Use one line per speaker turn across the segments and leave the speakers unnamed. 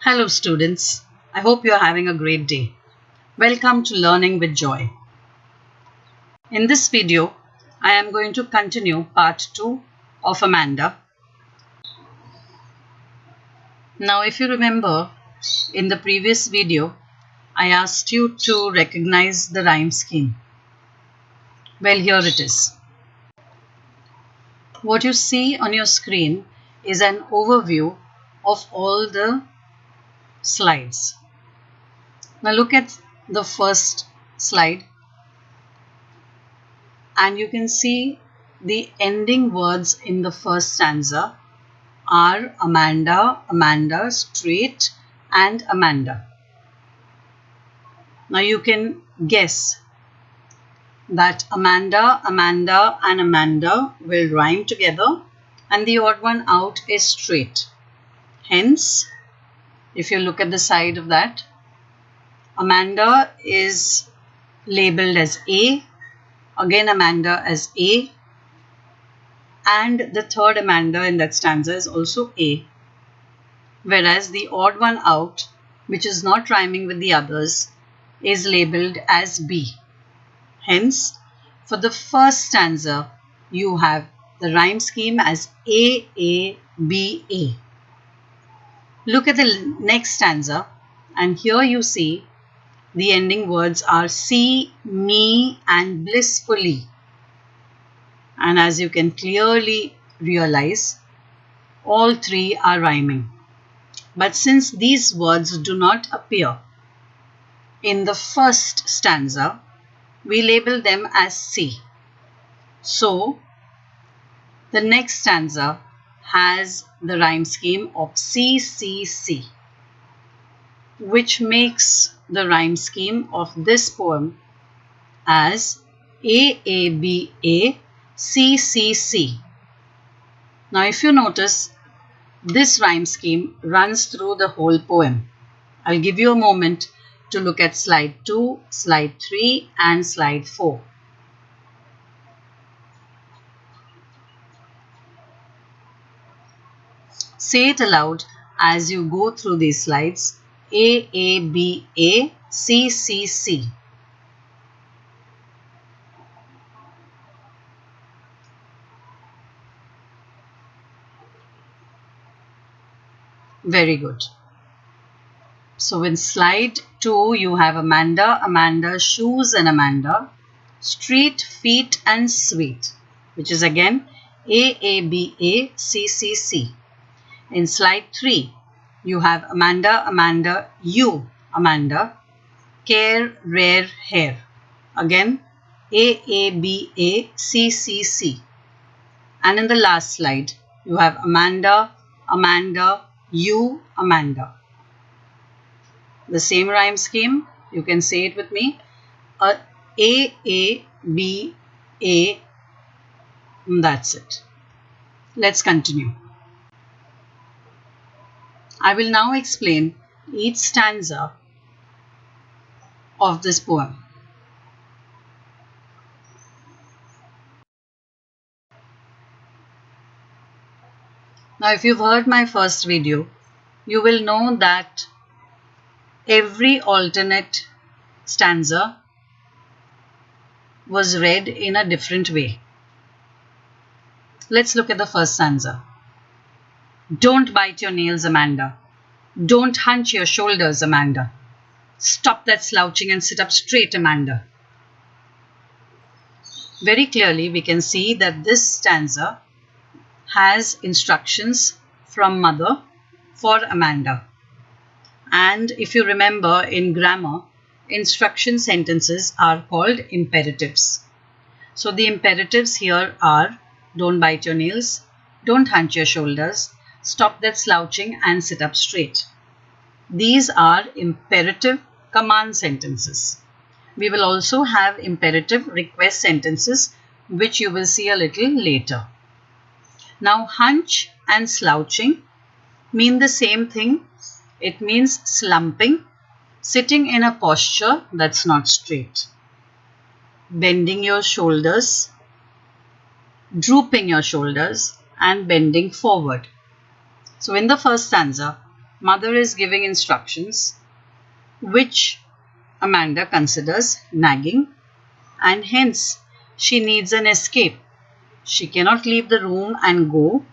Hello students, I hope you are having a great day. Welcome to Learning with Joy. In this video, I am going to continue part 2 of Amanda. Now if you remember, in the previous video, I asked you to recognize the rhyme scheme. Well, here it is. What you see on your screen is an overview of all the slides. Now look at the first slide and you can see the ending words in the first stanza are Amanda, Amanda, straight and Amanda. Now you can guess that Amanda, Amanda and Amanda will rhyme together and the odd one out is straight. Hence, if you look at the side of that, Amanda is labeled as A, again Amanda as A, and the third Amanda in that stanza is also A, whereas the odd one out, which is not rhyming with the others, is labeled as B. Hence, for the first stanza, you have the rhyme scheme as A, A, B, A. Look at the next stanza and here you see the ending words are see, me and blissfully. And as you can clearly realize, all three are rhyming. But since these words do not appear in the first stanza, we label them as C. So, the next stanza has the rhyme scheme of C, C, C, which makes the rhyme scheme of this poem as A, A, B, A, C, C, C. Now if you notice, this rhyme scheme runs through the whole poem. I'll give you a moment to look at slide 2, slide 3 and slide 4. Say it aloud as you go through these slides. A, A, B, A, C, C, C. Very good. So in slide 2, you have Amanda, Amanda, shoes and Amanda, street, feet and sweet, which is again A, B, A, C, C, C. In slide 3, you have Amanda, Amanda, you, Amanda, care, rare, hair. Again, A, B, A, C, C, C. And in the last slide, you have Amanda, Amanda, you, Amanda. The same rhyme scheme, you can say it with me. A, B, A, that's it. Let's continue. I will now explain each stanza of this poem. Now, if you've heard my first video, you will know that every alternate stanza was read in a different way. Let's look at the first stanza. Don't bite your nails, Amanda. Don't hunch your shoulders, Amanda. Stop that slouching and sit up straight, Amanda. Very clearly, we can see that this stanza has instructions from mother for Amanda. And if you remember in grammar, instruction sentences are called imperatives. So the imperatives here are don't bite your nails, don't hunch your shoulders, stop that slouching and sit up straight. These are imperative command sentences. We will also have imperative request sentences, which you will see a little later. Now, hunch and slouching mean the same thing. It means slumping, sitting in a posture that's not straight, bending your shoulders, drooping your shoulders and bending forward. So in the first stanza, mother is giving instructions which Amanda considers nagging, and hence she needs an escape. She cannot leave the room and go,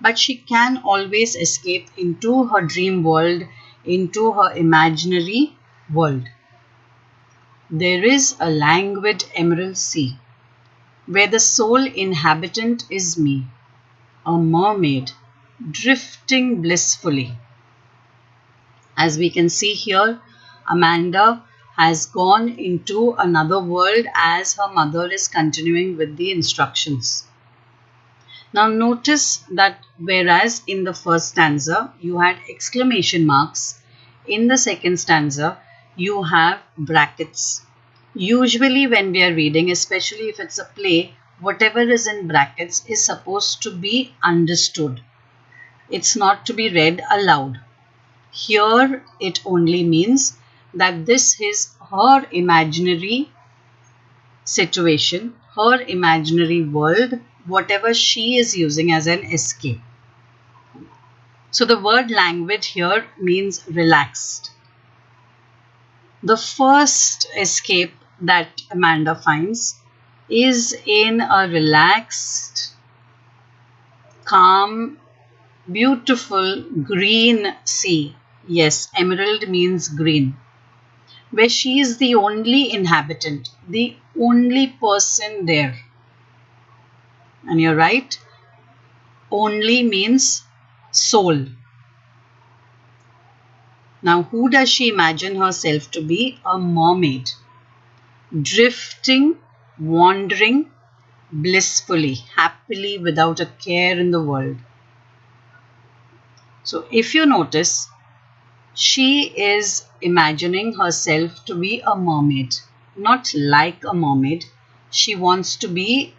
but she can always escape into her dream world, into her imaginary world. There is a languid emerald sea, where the sole inhabitant is me, a mermaid, drifting blissfully. As we can see here, Amanda has gone into another world as her mother is continuing with the instructions. Now notice that whereas in the first stanza you had exclamation marks, in the second stanza you have brackets. Usually when we are reading, especially if it's a play, whatever is in brackets is supposed to be understood. It's not to be read aloud. Here it only means that this is her imaginary situation, her imaginary world, whatever she is using as an escape. So the word languid here means relaxed. The first escape that Amanda finds is in a relaxed, calm, beautiful green sea. Yes, emerald means green. Where she is the only inhabitant, the only person there. And you're right, only means soul. Now, who does she imagine herself to be? A mermaid. Drifting, wandering, blissfully, happily, without a care in the world. So, if you notice, she is imagining herself to be a mermaid. Not like a mermaid. She wants to be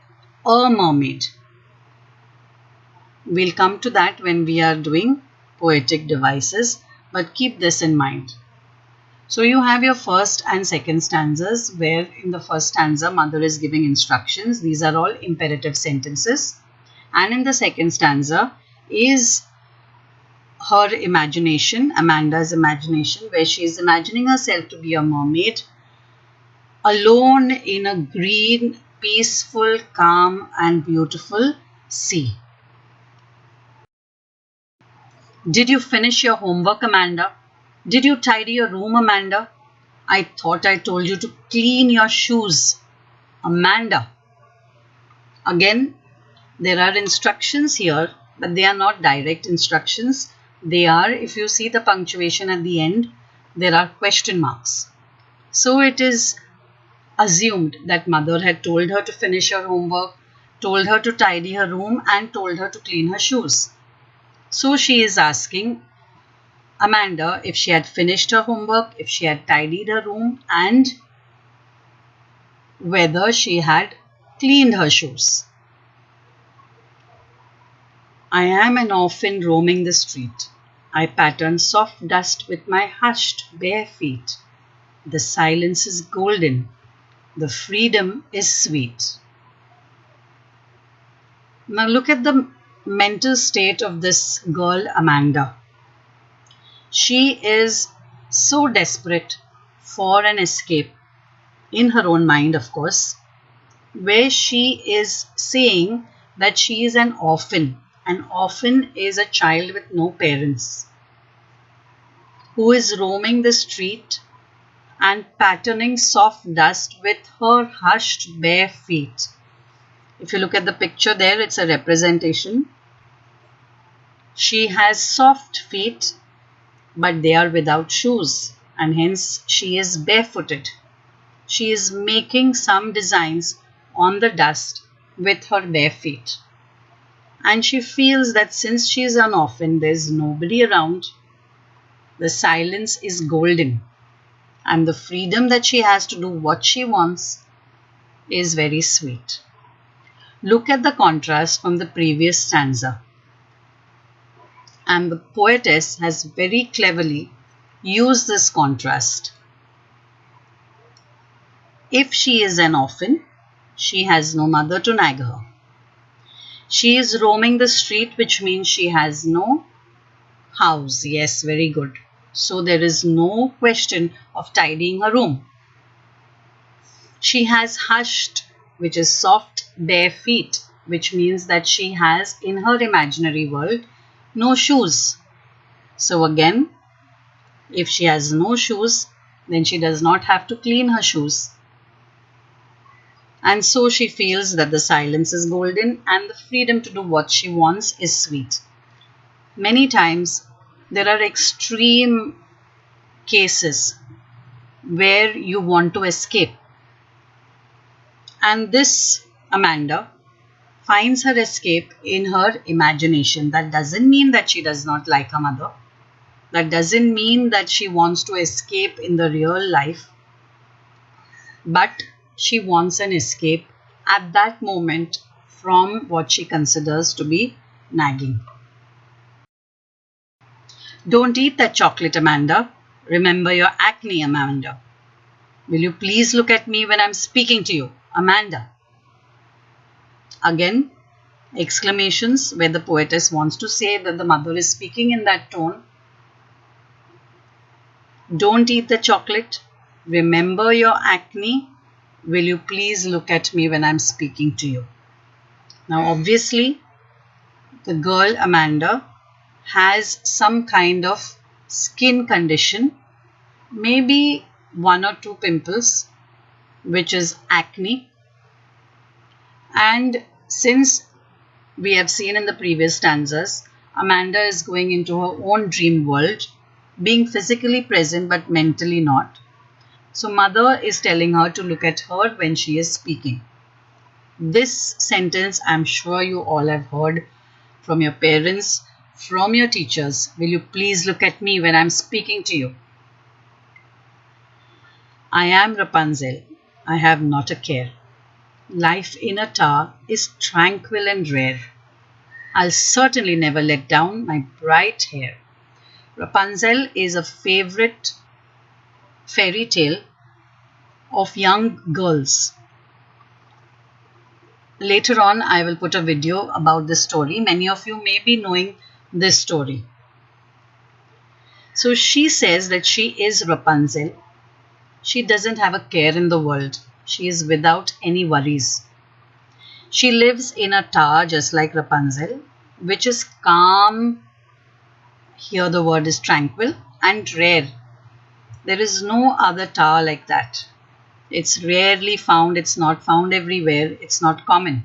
a mermaid. We'll come to that when we are doing poetic devices, but keep this in mind. So you have your first and second stanzas, where in the first stanza mother is giving instructions. These are all imperative sentences. And in the second stanza is her imagination, Amanda's imagination, where she is imagining herself to be a mermaid, alone in a green, peaceful, calm and beautiful sea. Did you finish your homework, Amanda? Did you tidy your room, Amanda? I thought I told you to clean your shoes, Amanda. Again, there are instructions here, but they are not direct instructions. They are, if you see the punctuation at the end, there are question marks. So it is assumed that mother had told her to finish her homework, told her to tidy her room and told her to clean her shoes. So she is asking Amanda if she had finished her homework, if she had tidied her room and whether she had cleaned her shoes. I am an orphan roaming the street. I pattern soft dust with my hushed bare feet. The silence is golden. The freedom is sweet. Now look at the mental state of this girl, Amanda. She is so desperate for an escape, in her own mind, of course, where she is saying that she is an orphan. An orphan is a child with no parents who is roaming the street and patterning soft dust with her hushed bare feet. If you look at the picture there, it's a representation. She has soft feet, but they are without shoes, and hence she is barefooted. She is making some designs on the dust with her bare feet. And she feels that since she is an orphan, there is nobody around. The silence is golden. And the freedom that she has to do what she wants is very sweet. Look at the contrast from the previous stanza. And the poetess has very cleverly used this contrast. If she is an orphan, she has no mother to nag her. She is roaming the street, which means she has no House. Yes, very good. So there is no question of tidying her room. She has hushed, which is soft, bare feet, which means that she has in her imaginary world no shoes. So again, if she has no shoes, then she does not have to clean her shoes. And so she feels that the silence is golden and the freedom to do what she wants is sweet. Many times there are extreme cases where you want to escape. And this Amanda finds her escape in her imagination. That doesn't mean that she does not like her mother. That doesn't mean that she wants to escape in the real life. But she wants an escape at that moment from what she considers to be nagging. Don't eat that chocolate, Amanda. Remember your acne, Amanda. Will you please look at me when I'm speaking to you, Amanda? Again, exclamations where the poetess wants to say that the mother is speaking in that tone. Don't eat the chocolate. Remember your acne. Will you please look at me when I'm speaking to you? Now, obviously, the girl Amanda has some kind of skin condition, maybe 1 or 2 pimples, which is acne. And since we have seen in the previous stanzas, Amanda is going into her own dream world, being physically present but mentally not. So mother is telling her to look at her when she is speaking. This sentence I'm sure you all have heard from your parents, from your teachers. Will you please look at me when I'm speaking to you? I am Rapunzel. I have not a care. Life in a tower is tranquil and rare. I'll certainly never let down my bright hair. Rapunzel is a favorite fairy tale of young girls. Later on, I will put a video about this story. Many of you may be knowing this story. So she says that she is Rapunzel. She doesn't have a care in the world. She is without any worries. She lives in a tower just like Rapunzel, which is calm. Here the word is tranquil and rare. There is no other tower like that. It's rarely found. It's not found everywhere. It's not common.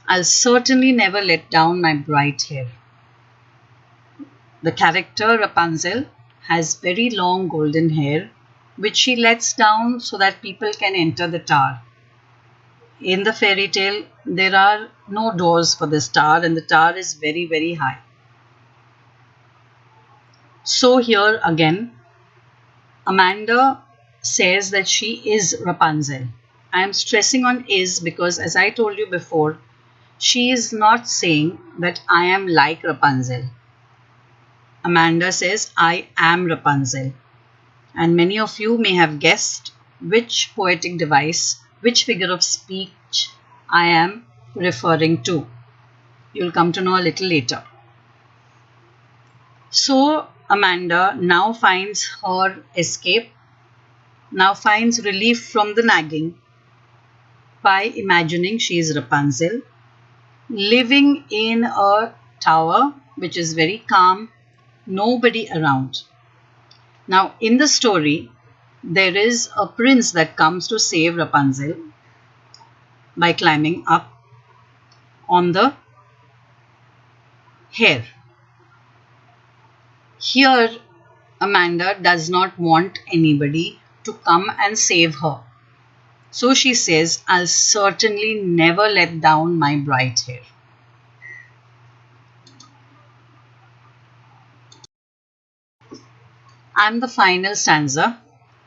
I'll certainly never let down my bright hair. The character Rapunzel has very long golden hair, which she lets down so that people can enter the tower. In the fairy tale, there are no doors for this tower and the tower is very, very high. So here again, Amanda says that she is Rapunzel. I am stressing on is because, as I told you before, she is not saying that I am like Rapunzel. Amanda says, I am Rapunzel. And many of you may have guessed which poetic device, which figure of speech I am referring to. You'll come to know a little later. So Amanda now finds her escape, now finds relief from the nagging by imagining she is Rapunzel, living in a tower which is very calm, nobody around. Now in the story, there is a prince that comes to save Rapunzel by climbing up on the hair. Here, Amanda does not want anybody to come and save her. So she says, I'll certainly never let down my bright hair. And the final stanza.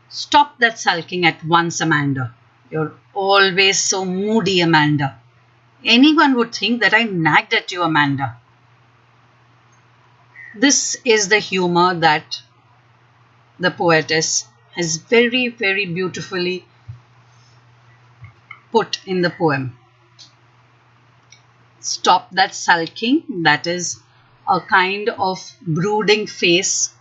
Stop that sulking at once, Amanda. You're always so moody, Amanda. Anyone would think that I nagged at you, Amanda. This is the humor that the poetess has very, very beautifully put in the poem. Stop that sulking, that is a kind of brooding face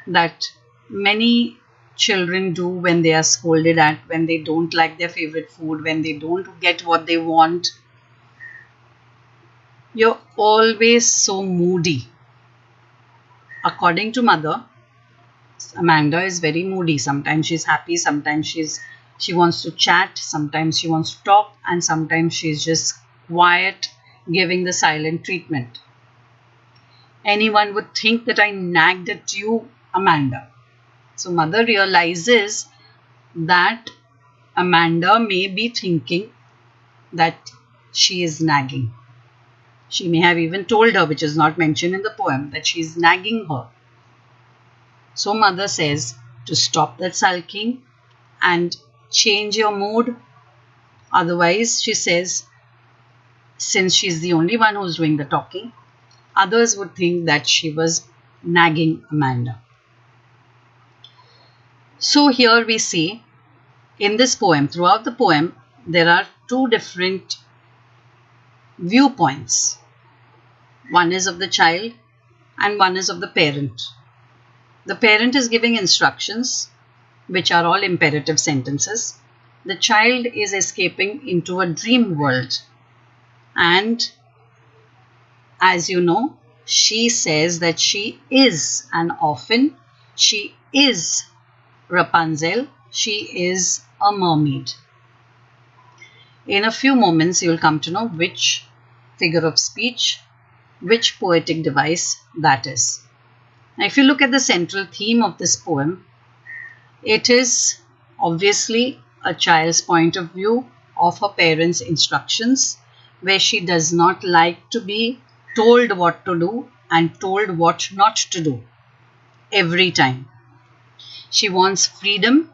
that many children do when they are scolded at, when they don't like their favorite food, when they don't get what they want. You're always so moody. According to mother, Amanda is very moody. Sometimes she's happy, sometimes she wants to chat, sometimes she wants to talk, and sometimes she's just quiet, giving the silent treatment. Anyone would think that I nagged at you, Amanda. So mother realizes that Amanda may be thinking that she is nagging. She may have even told her, which is not mentioned in the poem, that she is nagging her. So mother says to stop that sulking and change your mood. Otherwise, she says, since she's the only one who's doing the talking, others would think that she was nagging Amanda. So here we see in this poem, throughout the poem, there are two different viewpoints. One is of the child and one is of the parent. The parent is giving instructions, which are all imperative sentences. The child is escaping into a dream world. And as you know, she says that she is an orphan, she is Rapunzel, she is a mermaid. In a few moments, you will come to know which figure of speech, which poetic device that is. Now, if you look at the central theme of this poem, it is obviously a child's point of view of her parents' instructions, where she does not like to be told what to do and told what not to do every time. She wants freedom,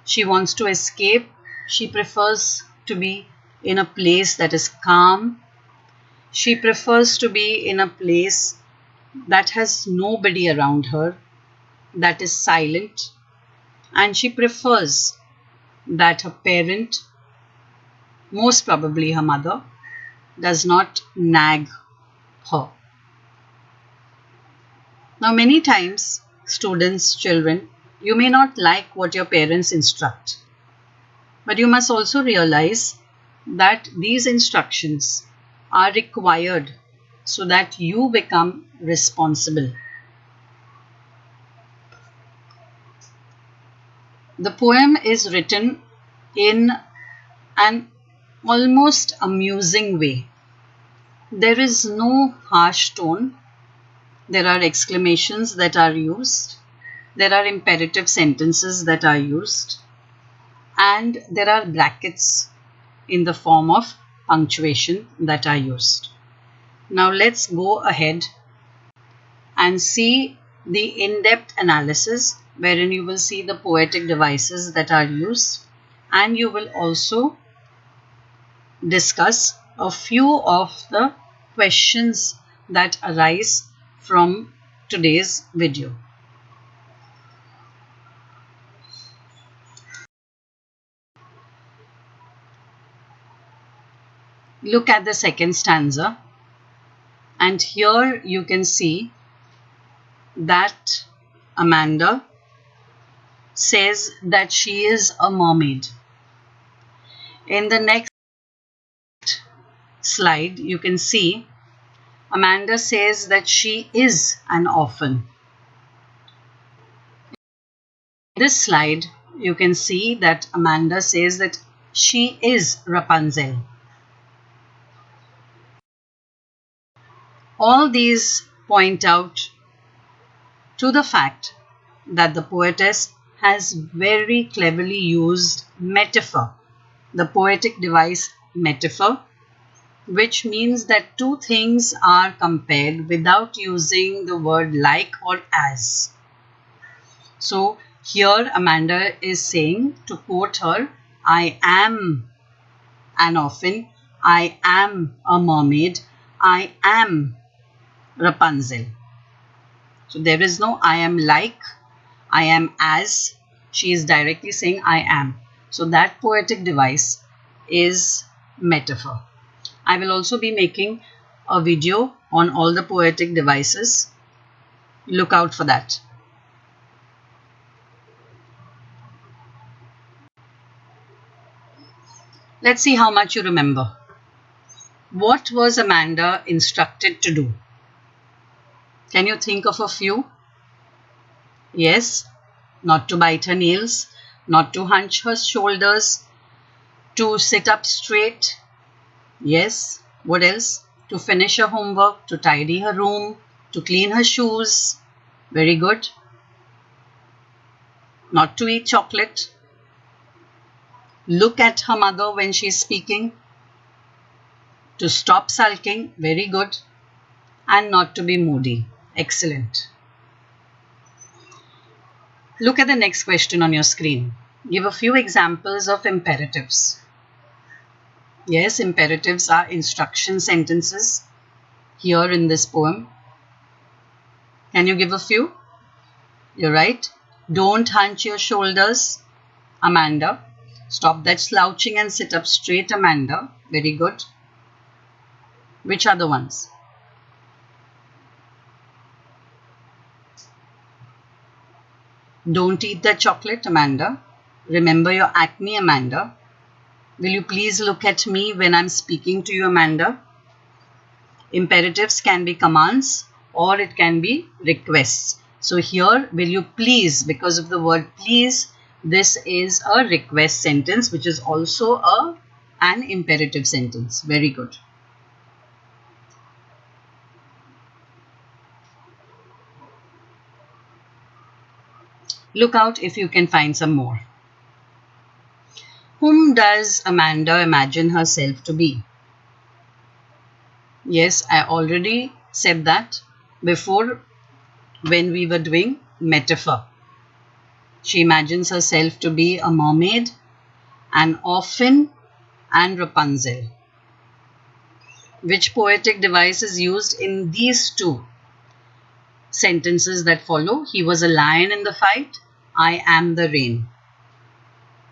she wants to escape, she prefers to be in a place that is calm, she prefers to be in a place that has nobody around her, that is silent, and she prefers that her parent, most probably her mother, does not nag her. Now, many times, students, children, you may not like what your parents instruct, but you must also realize that these instructions are required so that you become responsible. The poem is written in an almost amusing way. There is no harsh tone. There are exclamations that are used. There are imperative sentences that are used. And there are brackets in the form of punctuation that are used. Now let's go ahead and see the in-depth analysis, wherein you will see the poetic devices that are used, and you will also discuss a few of the questions that arise from today's video. Look at the second stanza, and here you can see that Amanda says that she is a mermaid. In the next slide, you can see Amanda says that she is an orphan. In this slide, you can see that Amanda says that she is Rapunzel. All these point out to the fact that the poetess has very cleverly used metaphor, the poetic device metaphor, which means that two things are compared without using the word like or as. So here Amanda is saying, to quote her, I am an orphan, I am a mermaid, I am Rapunzel. So there is no I am like, I am as. She is directly saying I am. So that poetic device is metaphor. I will also be making a video on all the poetic devices. Look out for that. Let's see how much you remember. What was Amanda instructed to do? Can you think of a few? Yes, not to bite her nails, not to hunch her shoulders, to sit up straight. Yes, what else? To finish her homework, to tidy her room, to clean her shoes. Very good. Not to eat chocolate. Look at her mother when she is speaking. To stop sulking. Very good. And not to be moody. Excellent. Look at the next question on your screen. Give a few examples of imperatives. Yes, imperatives are instruction sentences here in this poem. Can you give a few? You're right. Don't hunch your shoulders, Amanda. Stop that slouching and sit up straight, Amanda. Very good. Which are the ones? Don't eat that chocolate, Amanda. Remember your acne, Amanda. Will you please look at me when I'm speaking to you, Amanda? Imperatives can be commands or it can be requests. So here, will you please, because of the word please, this is a request sentence which is also an imperative sentence. Very good. Look out if you can find some more. Whom does Amanda imagine herself to be? Yes, I already said that before when we were doing metaphor. She imagines herself to be a mermaid, an orphan, and Rapunzel. Which poetic device is used in these two sentences that follow? He was a lion in the fight. I am the rain.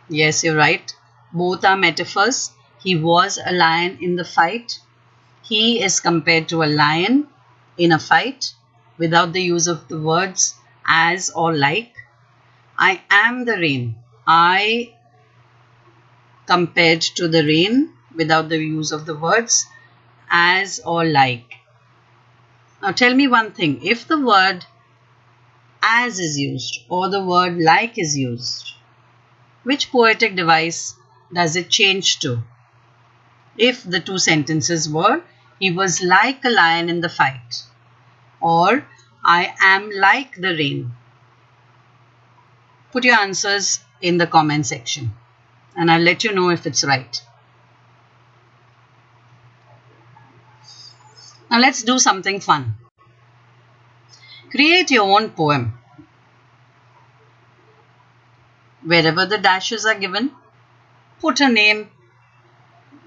Yes, you're right. Both are metaphors. He was a lion in the fight. He is compared to a lion in a fight without the use of the words as or like. I am the rain. I compared to the rain without the use of the words as or like. Now tell me one thing. If the word as is used or the word like is used, which poetic device does it change to? If the two sentences were, he was like a lion in the fight, or I am like the rain. Put your answers in the comment section and I'll let you know if it's right. Now let's do something fun. Create your own poem. Wherever the dashes are given, put a name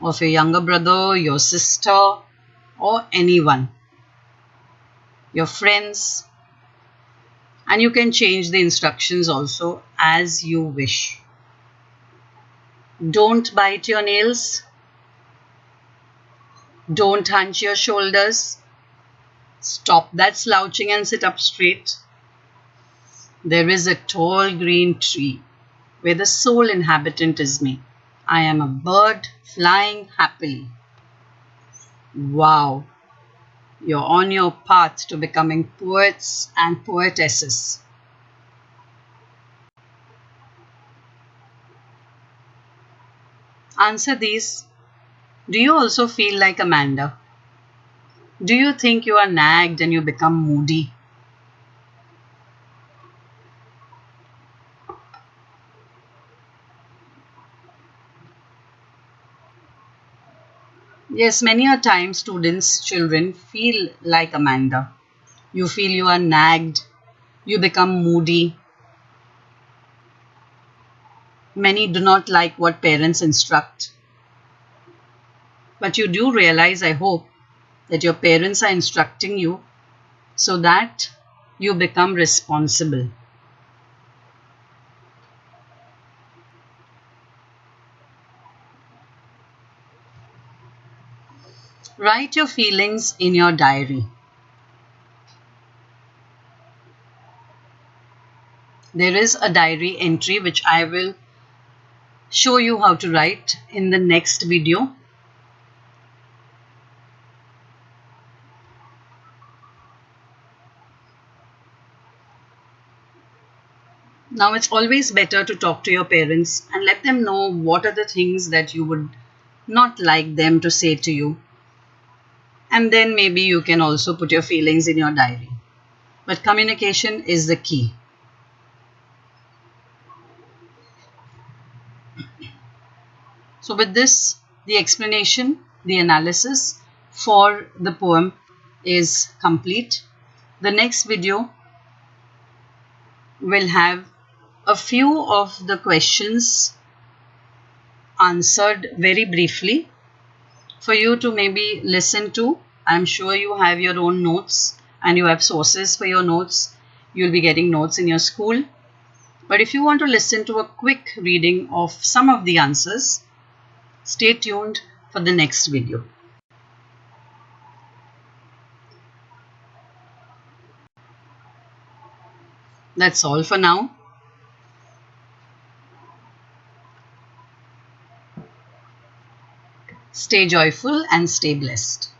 of your younger brother, your sister, or anyone, your friends, and you can change the instructions also as you wish. Don't bite your nails. Don't hunch your shoulders. Stop that slouching and sit up straight. There is a tall green tree where the sole inhabitant is me. I am a bird flying happily. Wow, you're on your path to becoming poets and poetesses. Answer these. Do you also feel like Amanda? Do you think you are nagged and you become moody? Yes, many a time students, children feel like Amanda. You feel you are nagged, you become moody. Many do not like what parents instruct. But you do realize, I hope, that your parents are instructing you so that you become responsible. Write your feelings in your diary. There is a diary entry which I will show you how to write in the next video. Now, it's always better to talk to your parents and let them know what are the things that you would not like them to say to you. And then maybe you can also put your feelings in your diary. But communication is the key. So with this, the explanation, the analysis for the poem is complete. The next video will have a few of the questions answered very briefly for you to maybe listen to. I'm sure you have your own notes and you have sources for your notes. You'll be getting notes in your school. But if you want to listen to a quick reading of some of the answers, stay tuned for the next video. That's all for now. Stay joyful and stay blessed.